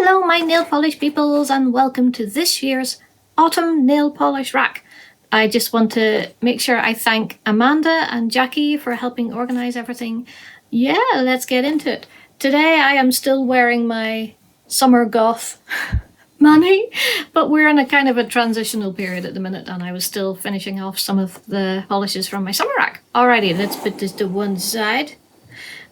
Hello my nail polish peoples and welcome to this year's autumn nail polish rack. I just want to make sure I thank Amanda and Jackie for helping organize everything. Yeah, let's get into it. Today I am still wearing my summer goth mani, but we're in a kind of a transitional period at the minute and I was still finishing off some of the polishes from my summer rack. Alrighty, let's put this to one side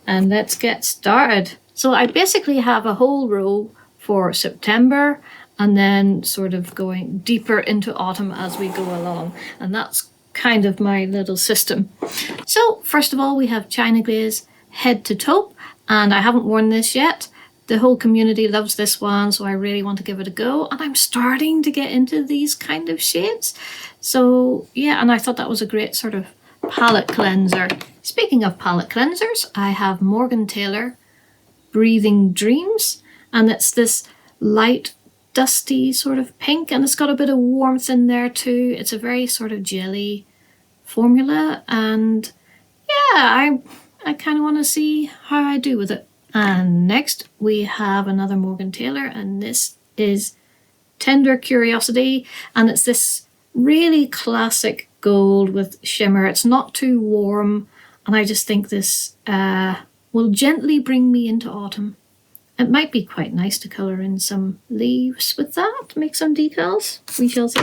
and let's get started. So I basically have a whole row for September and then sort of going deeper into autumn as we go along. And that's kind of my little system. So first of all, we have China Glaze Head to Taupe, and I haven't worn this yet. The whole community loves this one, so I really want to give it a go. And I'm starting to get into these kind of shades. So yeah, and I thought that was a great sort of palette cleanser. Speaking of palette cleansers, I have Morgan Taylor Breathing Dreams, and it's this light dusty sort of pink, and it's got a bit of warmth in there too. It's a very sort of jelly formula, and yeah, I kind of want to see how I do with it. And next we have another Morgan Taylor, and this is Tender Curiosity, and it's this really classic gold with shimmer. It's not too warm, and I just think this will gently bring me into autumn. It might be quite nice to colour in some leaves with that, make some decals, we shall see.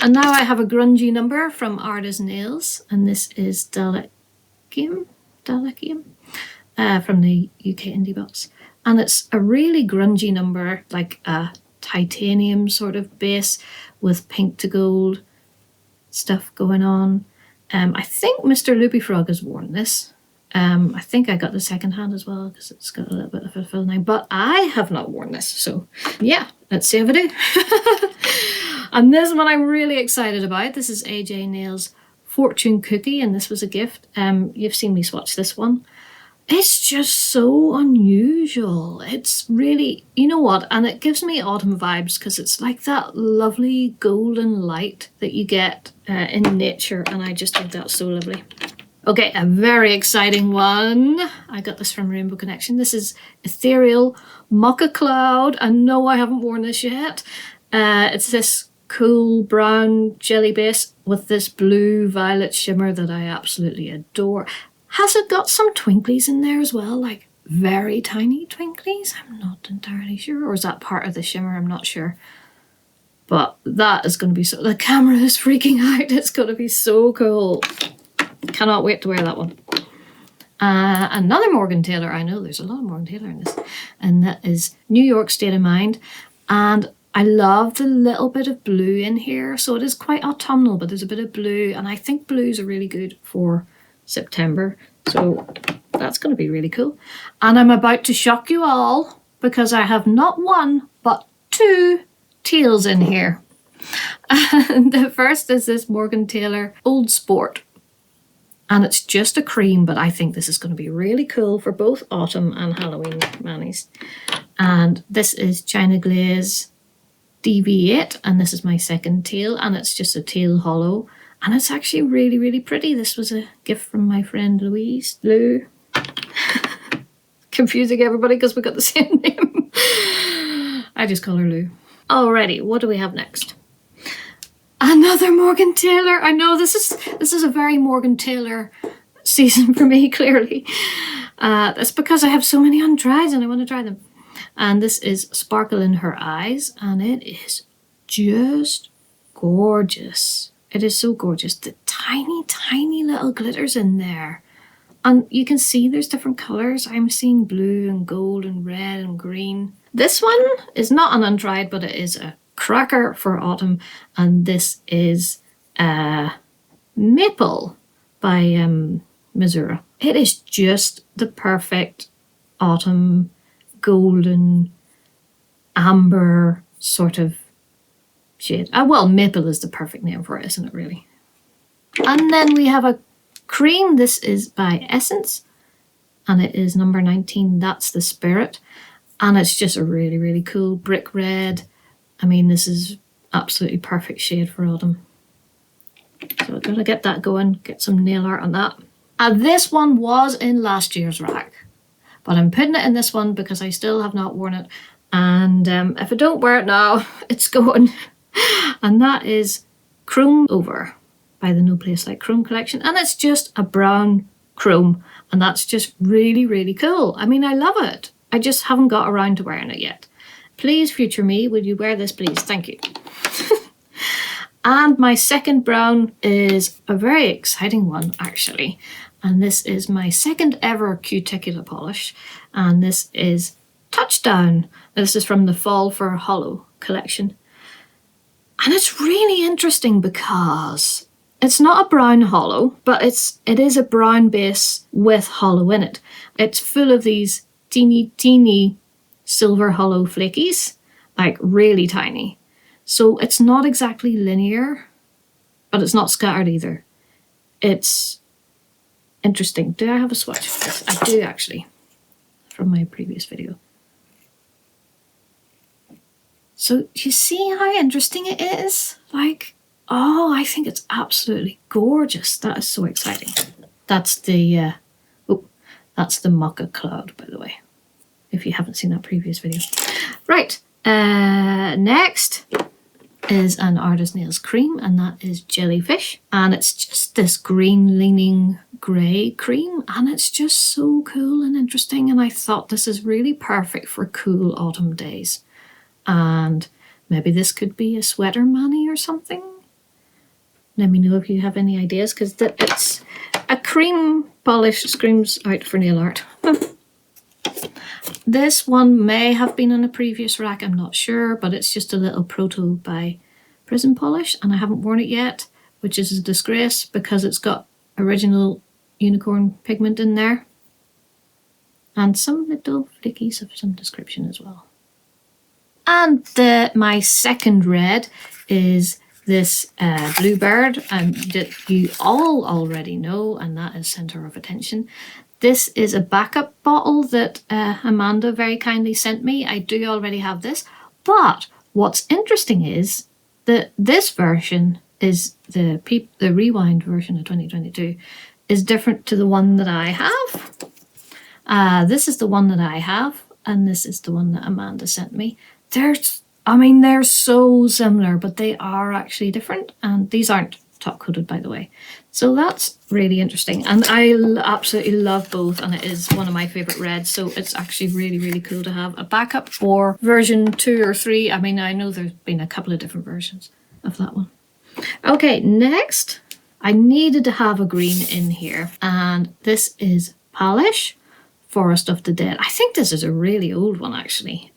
And now I have a grungy number from Arda's Nails, and this is Dalakium from the UK Indie Box. And it's a really grungy number, like a titanium sort of base with pink to gold stuff going on. I think Mr. Loopy Frog has worn this. I think I got the second hand as well because it's got a little bit of a fill now, but I have not worn this. So yeah, let's see if I do. And this one I'm really excited about. This is AJ Nails Fortune Cookie, and this was a gift. You've seen me swatch this one. It's just so unusual. It's really, you know what, and it gives me autumn vibes because it's like that lovely golden light that you get in nature, and I just think that's so lovely. Okay, a very exciting one. I got this from Rainbow Connection. This is Ethereal Mocha Cloud. And no, I haven't worn this yet. It's this cool brown jelly base with this blue violet shimmer that I absolutely adore. Has it got some twinklies in there as well? Like very tiny twinklies? I'm not entirely sure. Or is that part of the shimmer? I'm not sure. But that is going to be so... The camera is freaking out. It's going to be so cool. Cannot wait to wear that one. Another Morgan Taylor. I know there's a lot of Morgan Taylor in this. And that is New York State of Mind. And I love the little bit of blue in here. So it is quite autumnal, but there's a bit of blue. And I think blues are really good for September. So that's going to be really cool. And I'm about to shock you all because I have not one, but two teals in here. And the first is this Morgan Taylor Old Sport. And it's just a cream, but I think this is going to be really cool for both autumn and Halloween manis. And this is China Glaze DV8, and this is my second teal, and it's just a teal hollow. And it's actually really, really pretty. This was a gift from my friend Lou. Confusing everybody because we got the same name. I just call her Lou. Alrighty, what do we have next? Another Morgan Taylor. I know this is a very Morgan Taylor season for me, clearly. That's because I have so many undries and I want to dry them. And this is Sparkle in Her Eyes, and it is just gorgeous. It is so gorgeous. The tiny, tiny little glitters in there. And you can see there's different colours. I'm seeing blue and gold and red and green. This one is not an undried, but it is a cracker for autumn, and this is Maple by Missouri. It is just the perfect autumn golden amber sort of shade. Well, maple is the perfect name for it, isn't it really? And then we have a cream. This is by Essence, and it is number 19. That's the Spirit, and it's just a really, really cool brick red. I mean, this is absolutely perfect shade for autumn. So I'm going to get that going, get some nail art on that. And this one was in last year's rack, but I'm putting it in this one because I still have not worn it. And if I don't wear it now, it's gone. And that is Chrome Over by the No Place Like Chrome collection. And it's just a brown chrome. And that's just really, really cool. I mean, I love it. I just haven't got around to wearing it yet. Please, future me, would you wear this, please? Thank you. And my second brown is a very exciting one, actually. And this is my second ever cuticular polish. And this is Touchdown. This is from the Fall for Hollow collection. And it's really interesting because it's not a brown hollow, but it is a brown base with hollow in it. It's full of these teeny silver hollow flakies, like really tiny. So it's not exactly linear, but it's not scattered either. It's interesting. Do I have a swatch of this? I do, actually, from my previous video. So do you see how interesting it is? Like, oh, I think it's absolutely gorgeous. That is so exciting. That's the Mocha Cloud, by the way, if you haven't seen that previous video. Right, next is an Artist Nails cream, and that is Jellyfish. And it's just this green leaning grey cream, and it's just so cool and interesting. And I thought this is really perfect for cool autumn days. And maybe this could be a sweater mani or something. Let me know if you have any ideas, because it's a cream polish screams out for nail art. This one may have been in a previous rack, I'm not sure, but it's just a little proto by Prison Polish, and I haven't worn it yet, which is a disgrace because it's got original unicorn pigment in there. And some little flickies of some description as well. And my second red is this Bluebird, that you all already know, and that is Centre of Attention. This is a backup bottle that Amanda very kindly sent me. I do already have this, but what's interesting is that this version is the rewind version of 2022 is different to the one that I have. This is the one that I have, and this is the one that Amanda sent me. They're so similar, but they are actually different, and these aren't top coated, by the way. So that's really interesting, and I absolutely love both, and it is one of my favorite reds, so it's actually really, really cool to have a backup for version 2 or 3. I mean, I know there's been a couple of different versions of that one. Okay, next, I needed to have a green in here, and this is Polish Forest of the Dead. I think this is a really old one, actually.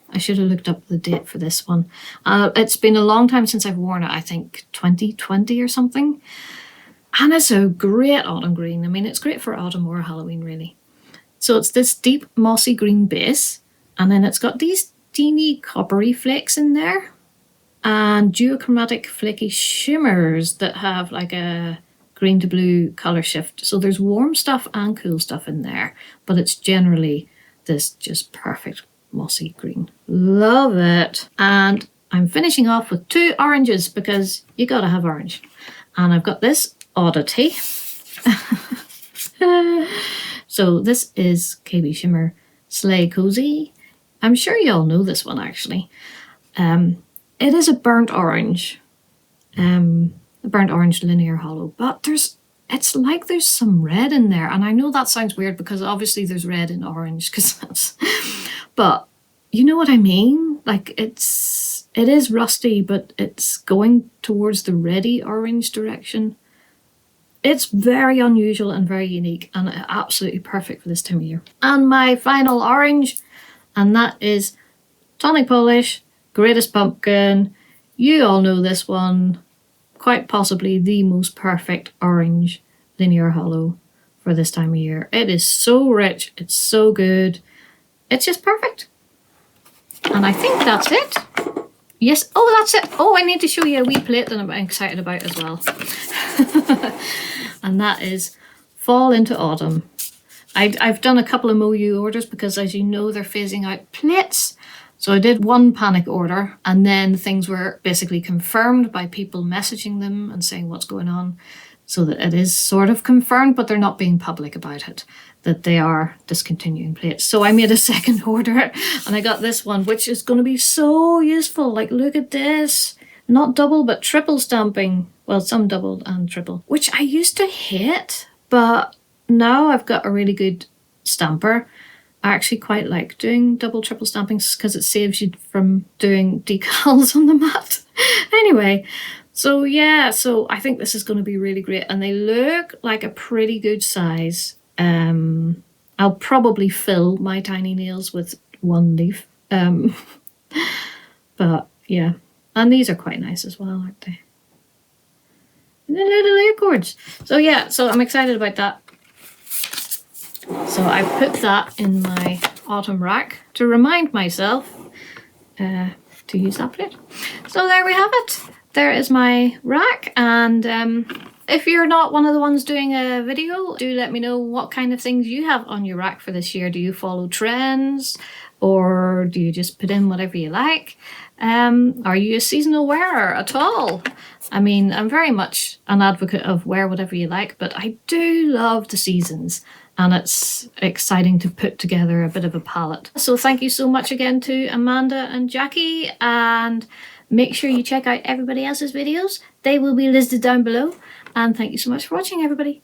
I should have looked up the date for this one. It's been a long time since I've worn it, I think 2020 or something. And it's a great autumn green. I mean, it's great for autumn or Halloween, really. So it's this deep mossy green base, and then it's got these teeny coppery flakes in there, and duochromatic flaky shimmers that have like a green to blue colour shift. So there's warm stuff and cool stuff in there, but it's generally this just perfect mossy green. Love it. And I'm finishing off with 2 oranges because you gotta have orange. And I've got this oddity. So this is KB Shimmer Slay Cozy. I'm sure you all know this one, actually. It is a burnt orange. A burnt orange linear hollow, but it's like there's some red in there, and I know that sounds weird because obviously there's red in orange, because that's, but you know what I mean? Like it is rusty, but it's going towards the reddy orange direction. It's very unusual and very unique, and absolutely perfect for this time of year. And my final orange, and that is Tonic Polish Greatest Pumpkin. You all know this one. Quite possibly the most perfect orange linear hollow for this time of year. It is so rich, it's so good, it's just perfect. And I think that's it. Yes, oh, that's it. Oh, I need to show you a wee plate that I'm excited about as well. And that is Fall into Autumn. I've done a couple of MoU orders because, as you know, they're phasing out plates. So I did one panic order, and then things were basically confirmed by people messaging them and saying what's going on. so that it is sort of confirmed, but they're not being public about it, that they are discontinuing plates. So I made a second order and I got this one, which is going to be so useful. Like, look at this. Not double, but triple stamping. Well, some double and triple, which I used to hate, but now I've got a really good stamper. I actually quite like doing double, triple stampings because it saves you from doing decals on the mat. Anyway, so yeah, so I think this is going to be really great, and they look like a pretty good size. I'll probably fill my tiny nails with one leaf. But yeah, and these are quite nice as well, aren't they? And the little acorns. So yeah, so I'm excited about that. So I put that in my autumn rack to remind myself to use that plate. So there we have it. There is my rack, and if you're not one of the ones doing a video, do let me know what kind of things you have on your rack for this year. Do you follow trends, or do you just put in whatever you like? Are you a seasonal wearer at all? I mean, I'm very much an advocate of wear whatever you like, but I do love the seasons, and it's exciting to put together a bit of a palette. So thank you so much again to Amanda and Jackie, and make sure you check out everybody else's videos. They will be listed down below. And thank you so much for watching, everybody.